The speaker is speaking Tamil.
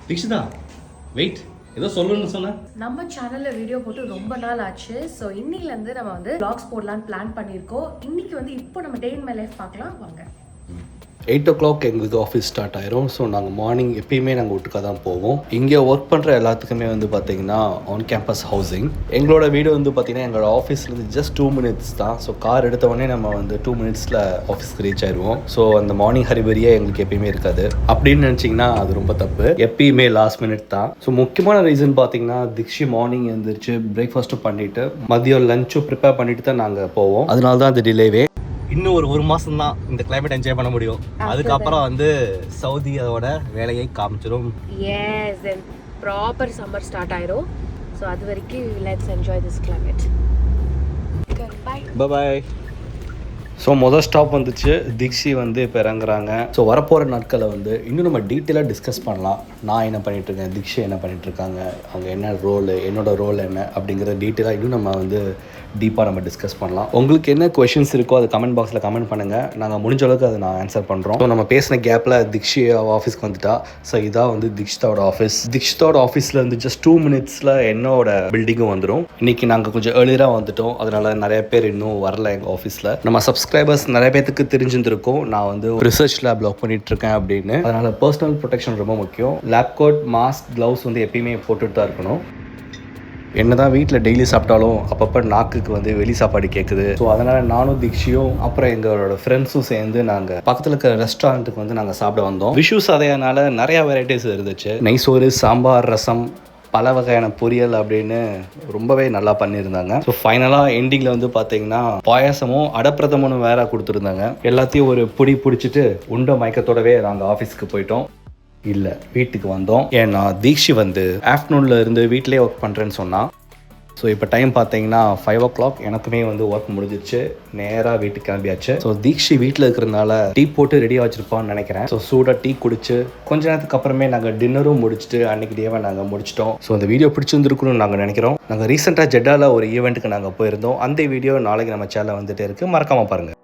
தீக்ஷிதா வெயிட் ஏதோ சொல்லணும்னு சொன்னேன். நம்ம சேனல்ல வீடியோ போட்டு ரொம்ப நாள் ஆச்சு. ஸோ இன்னிலேருந்து நம்ம வந்து vlogs போடலான்னு பிளான் பண்ணியிருக்கோம். இன்னைக்கு வந்து இப்போ நம்ம டே இன் மை லைஃப் பார்க்கலாம் வாங்க. 8 o'clock எங்களுக்கு ஆஃபீஸ் ஸ்டார்ட் ஆயிரும். ஸோ நாங்கள் மார்னிங் எப்பயுமே நாங்கள் ஒட்டுக்காக தான் போவோம். இங்கே ஒர்க் பண்ணுற எல்லாத்துக்குமே வந்து பார்த்திங்கன்னா ஆன் கேம்பஸ் ஹவுசிங். எங்களோட வீடு வந்து பார்த்திங்கன்னா எங்களோட ஆஃபீஸ்லேருந்து ஜஸ்ட் 2 minutes தான். ஸோ கார் எடுத்த உடனே நம்ம வந்து 2 minutesல ஆஃபீஸ்க்கு ரீச் ஆயிடுவோம். ஸோ அந்த மார்னிங் ஹரிபரியே எங்களுக்கு எப்பயுமே இருக்காது. அப்படின்னு நினச்சிங்கன்னா அது ரொம்ப தப்பு. எப்பயுமே லாஸ்ட் மினிட் தான். ஸோ முக்கியமான ரீசன் பார்த்தீங்கன்னா திக்ஷி மார்னிங் எழுந்திரிச்சு பிரேக்ஃபாஸ்ட்டும் பண்ணிவிட்டு மதியம் லஞ்சும் ப்ரிப்பேர் பண்ணிட்டு தான் நாங்கள் போவோம். அதனால தான் அது டிலேவே. இன்னும் ஒரு மாதம் தான் இந்த கிளைமேட் என்ஜாய் பண்ண முடியும். அதுக்கப்புறம் வந்து சவுதியோட வேலையை காமிச்சிடும். Yes then proper summer start ஆயிரும். ஸோ அது வரைக்கும் let's enjoy this climate. Bye bye. So மொதல் ஸ்டாப் வந்துச்சு. திக்ஷி வந்து இப்போ இறங்குறாங்க. ஸோ வரப்போகிற நாட்களை வந்து இன்னும் நம்ம டீட்டெயிலாக டிஸ்கஸ் பண்ணலாம். நான் என்ன பண்ணிகிட்ருக்கேன், திக்ஷி என்ன பண்ணிகிட்ருக்காங்க, அவங்க என்ன ரோலு, என்னோடய ரோல் என்ன அப்படிங்கிற டீட்டெயிலாக இன்னும் நம்ம வந்து டீப்பாக நம்ம டிஸ்கஸ் பண்ணலாம். உங்களுக்கு என்ன கொஷின்ஸ் இருக்கோ அது கமெண்ட் பாக்ஸில் கமெண்ட் பண்ணுங்கள். நாங்கள் முடிஞ்ச அளவுக்கு அதை நான் ஆன்சர் பண்ணுறோம். ஸோ நம்ம பேசின கேப்பில் திக்ஷி ஆஃபீஸ்க்கு வந்துட்டா. ஸோ இதான் வந்து திக்ஷிதாவோட ஆஃபீஸ். திக்ஷிதாவோட ஆஃபீஸில் வந்து ஜஸ்ட் 2 minutesல என்னோட பில்டிங்கும் வந்துடும். இன்றைக்கி நாங்கள் கொஞ்சம் ஏர்லியராக வந்துட்டோம். அதனால் நிறைய பேர் இன்னும் வரல எங்கள் ஆஃபீஸில். நம்ம சப்ஸ்கிரைபர்ஸ் நிறைய பேருக்கு தெரிஞ்சிருந்திருக்கும் நான் வந்து ரிசர்ச் லேப் ஒர்க் பண்ணிகிட்ருக்கேன் அப்படின்னு. அதனால் பர்சனல் ப்ரொடெக்ஷன் ரொம்ப முக்கியம். லேப் கோட், மாஸ்க், க்ளவுஸ் வந்து எப்பயுமே போட்டுட்டு தான் இருக்கணும். என்ன தான் வீட்டில் டெய்லி சாப்பிட்டாலும் அப்பப்போ நாக்குக்கு வந்து வெளி சாப்பாடு கேட்குது. ஸோ அதனால் நானும் திக்ஷியும் அப்புறம் எங்களோட ஃப்ரெண்ட்ஸும் சேர்ந்து நாங்கள் பக்கத்தில் இருக்கிற ரெஸ்டாரண்ட்டுக்கு வந்து நாங்கள் சாப்பிட வந்தோம். விஷுஸ் அதையனால நிறையா வெரைட்டிஸ் இருந்துச்சு. நெய்சோறு, சாம்பார், ரசம், பல வகையான பொரியல் அப்படின்னு ரொம்பவே நல்லா பண்ணியிருந்தாங்க. ஸோ ஃபைனலாக எண்டிங்கில் வந்து பார்த்தீங்கன்னா பாயாசமும் அடப்பிரதமும் வேற கொடுத்துருந்தாங்க. எல்லாத்தையும் ஒரு பிடி பிடிச்சிட்டு உண்ட மயக்கத்தோடவே நாங்கள் ஆஃபீஸ்க்கு போயிட்டோம். இல்லை, வீட்டுக்கு வந்தோம். ஏன்னா தீக்ஷி வந்து ஆஃப்டர்நூனில் இருந்து வீட்டிலே ஒர்க் பண்ணுறேன்னு சொன்னால். ஸோ இப்போ டைம் பார்த்தீங்கன்னா 5 o'clock. எனக்குமே வந்து ஒர்க் முடிஞ்சிச்சு. நேராக வீட்டுக்கு கிளம்பியாச்சு. ஸோ தீக்ஷி வீட்டில் இருக்கிறதுனால டீ போட்டு ரெடியாக வச்சுருப்பான்னு நினைக்கிறேன். ஸோ சூடாக டீ குடிச்சு கொஞ்ச நேரத்துக்கு அப்புறமே நாங்கள் டின்னரும் முடிச்சுட்டு அன்றைக்கி டேவை நாங்கள் முடிச்சிட்டோம். ஸோ அந்த வீடியோ பிடிச்சிருந்துருக்குன்னு நாங்கள் நினைக்கிறோம். நாங்கள் ரீசெண்டாக ஜெட்டாவில் ஒரு ஈவெண்ட்டுக்கு நாங்கள் போயிருந்தோம். அந்த வீடியோ நாளைக்கு நம்ம சேனலில் வந்துகிட்டே இருக்குது. மறக்காமல் பாருங்கள்.